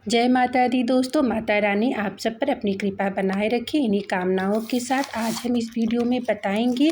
जय माता दी दोस्तों। माता रानी आप सब पर अपनी कृपा बनाए रखे। इन्हीं कामनाओं के साथ आज हम इस वीडियो में बताएंगे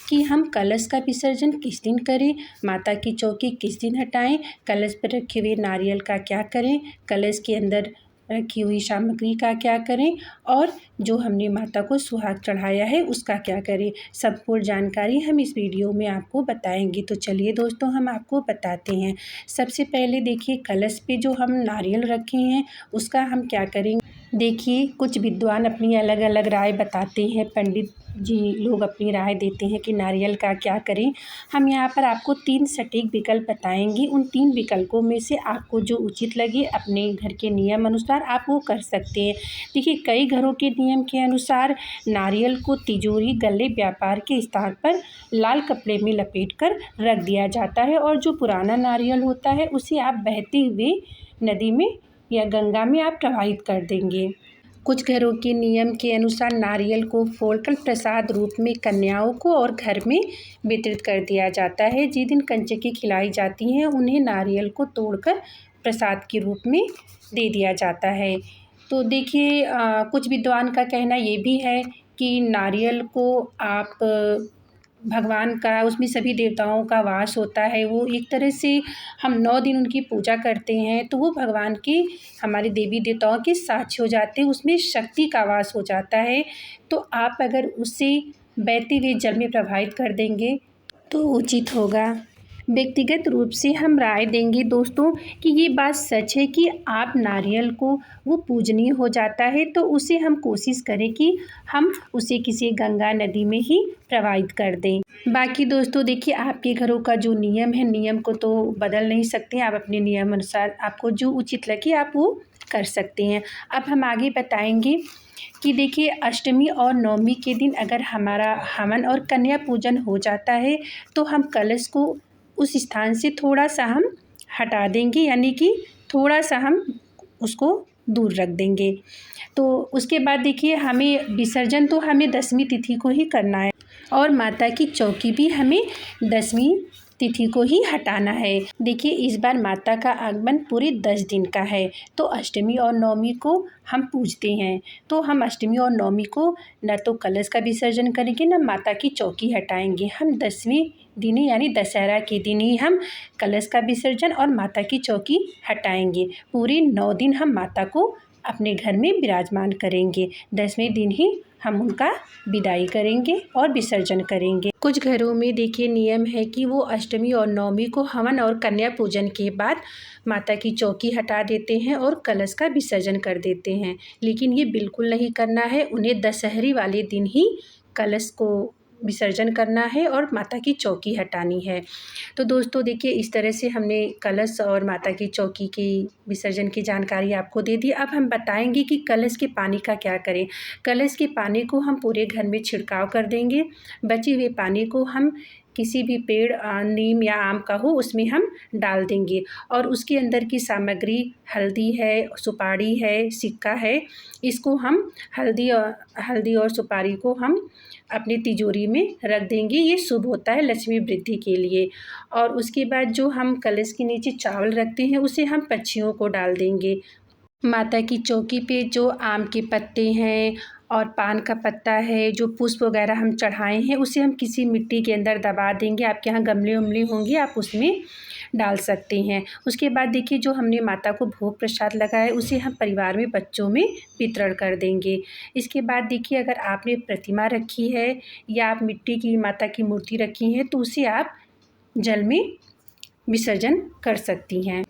कि हम कलश का विसर्जन किस दिन करें, माता की चौकी किस दिन हटाएं, कलश पर रखे हुए नारियल का क्या करें, कलश के अंदर रखी हुई सामग्री का क्या करें और जो हमने माता को सुहाग चढ़ाया है उसका क्या करें। संपूर्ण जानकारी हम इस वीडियो में आपको बताएंगे। तो चलिए दोस्तों हम आपको बताते हैं। सबसे पहले देखिए कलश पे जो हम नारियल रखे हैं उसका हम क्या करेंगे। देखिए कुछ विद्वान अपनी अलग अलग राय बताते हैं, पंडित जी लोग अपनी राय देते हैं कि नारियल का क्या करें। हम यहाँ पर आपको 3 सटीक विकल्प बताएंगे। उन 3 विकल्पों में से आपको जो उचित लगे अपने घर के नियम अनुसार आप वो कर सकते हैं। देखिए कई घरों के नियम के अनुसार नारियल को तिजोरी गले व्यापार के स्थान पर लाल कपड़े में लपेट कर रख दिया जाता है और जो पुराना नारियल होता है उसे आप बहते हुए नदी में या गंगा में आप प्रवाहित कर देंगे। कुछ घरों के नियम के अनुसार नारियल को फोड़कर प्रसाद रूप में कन्याओं को और घर में वितरित कर दिया जाता है। जिस दिन कंजकें खिलाई जाती हैं उन्हें नारियल को तोड़कर प्रसाद के रूप में दे दिया जाता है। तो देखिए कुछ विद्वान का कहना ये भी है कि नारियल को आप भगवान का, उसमें सभी देवताओं का वास होता है। वो एक तरह से हम 9 दिन उनकी पूजा करते हैं तो वो भगवान के, हमारे देवी देवताओं के साक्षी हो जाते हैं, उसमें शक्ति का वास हो जाता है। तो आप अगर उसे बहते हुए जल में प्रवाहित कर देंगे तो उचित होगा। व्यक्तिगत रूप से हम राय देंगे दोस्तों कि ये बात सच है कि आप नारियल को वो पूजनीय हो जाता है तो उसे हम कोशिश करें कि हम उसे किसी गंगा नदी में ही प्रवाहित कर दें। बाकी दोस्तों देखिए आपके घरों का जो नियम है, नियम को तो बदल नहीं सकते। आप अपने नियम अनुसार आपको जो उचित लगे आप वो कर सकते हैं। अब हम आगे बताएंगे कि देखिए अष्टमी और नवमी के दिन अगर हमारा हवन और कन्या पूजन हो जाता है तो हम कलश को उस स्थान से थोड़ा सा हम हटा देंगे, यानी कि थोड़ा सा हम उसको दूर रख देंगे। तो उसके बाद देखिए हमें विसर्जन तो हमें 10वीं तिथि को ही करना है और माता की चौकी भी हमें 10वीं तिथि को ही हटाना है। देखिए इस बार माता का आगमन पूरे 10 दिन का है तो अष्टमी और नवमी को हम पूजते हैं। तो हम अष्टमी और नवमी को न तो कलश का विसर्जन करेंगे न माता की चौकी हटाएंगे। हम 10वीं दिन यानी दशहरा के दिन ही हम कलश का विसर्जन और माता की चौकी हटाएंगे। पूरे 9 दिन हम माता को अपने घर में विराजमान करेंगे। 10वें दिन ही हम उनका विदाई करेंगे और विसर्जन करेंगे। कुछ घरों में देखिए नियम है कि वो अष्टमी और नवमी को हवन और कन्या पूजन के बाद माता की चौकी हटा देते हैं और कलश का विसर्जन कर देते हैं, लेकिन ये बिल्कुल नहीं करना है। उन्हें दशहरी वाले दिन ही कलश को विसर्जन करना है और माता की चौकी हटानी है। तो दोस्तों देखिए इस तरह से हमने कलश और माता की चौकी की विसर्जन की जानकारी आपको दे दी। अब हम बताएंगे कि कलश के पानी का क्या करें। कलश के पानी को हम पूरे घर में छिड़काव कर देंगे। बचे हुए पानी को हम किसी भी पेड़, नीम या आम का हो, उसमें हम डाल देंगे और उसके अंदर की सामग्री हल्दी है, सुपारी है, सिक्का है, इसको हम हल्दी और सुपारी को हम अपनी तिजोरी में रख देंगे। ये शुभ होता है लक्ष्मी वृद्धि के लिए। और उसके बाद जो हम कलश के नीचे चावल रखते हैं उसे हम पक्षियों को डाल देंगे। माता की चौकी पे जो आम के पत्ते हैं और पान का पत्ता है, जो पुष्प वगैरह हम चढ़ाए हैं उसे हम किसी मिट्टी के अंदर दबा देंगे। आपके यहाँ गमले उमले होंगे आप उसमें डाल सकते हैं। उसके बाद देखिए जो हमने माता को भोग प्रसाद लगाया है उसे हम परिवार में बच्चों में वितरण कर देंगे। इसके बाद देखिए अगर आपने प्रतिमा रखी है या आप मिट्टी की माता की मूर्ति रखी है तो उसे आप जल में विसर्जन कर सकती हैं।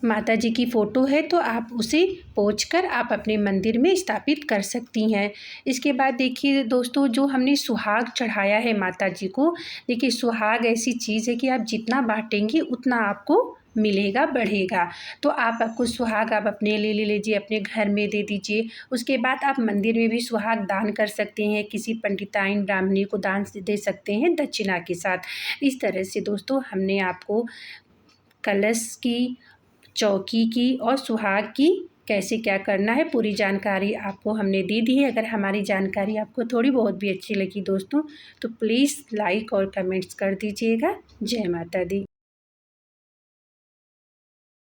माता जी की फ़ोटो है तो आप उसे पोंछकर आप अपने मंदिर में स्थापित कर सकती हैं। इसके बाद देखिए दोस्तों जो हमने सुहाग चढ़ाया है माता जी को, देखिए सुहाग ऐसी चीज़ है कि आप जितना बांटेंगे उतना आपको मिलेगा, बढ़ेगा। तो आपको सुहाग आप अपने ले लीजिए, अपने घर में दे दीजिए। उसके बाद आप मंदिर में भी सुहाग दान कर सकते हैं, किसी पंडिताइन ब्राह्मणी को दान दे सकते हैं दक्षिणा के साथ। इस तरह से दोस्तों हमने आपको कलश की, चौकी की और सुहाग की कैसे क्या करना है पूरी जानकारी आपको हमने दे दी है। अगर हमारी जानकारी आपको थोड़ी बहुत भी अच्छी लगी दोस्तों तो प्लीज़ लाइक और कमेंट्स कर दीजिएगा। जय माता दी।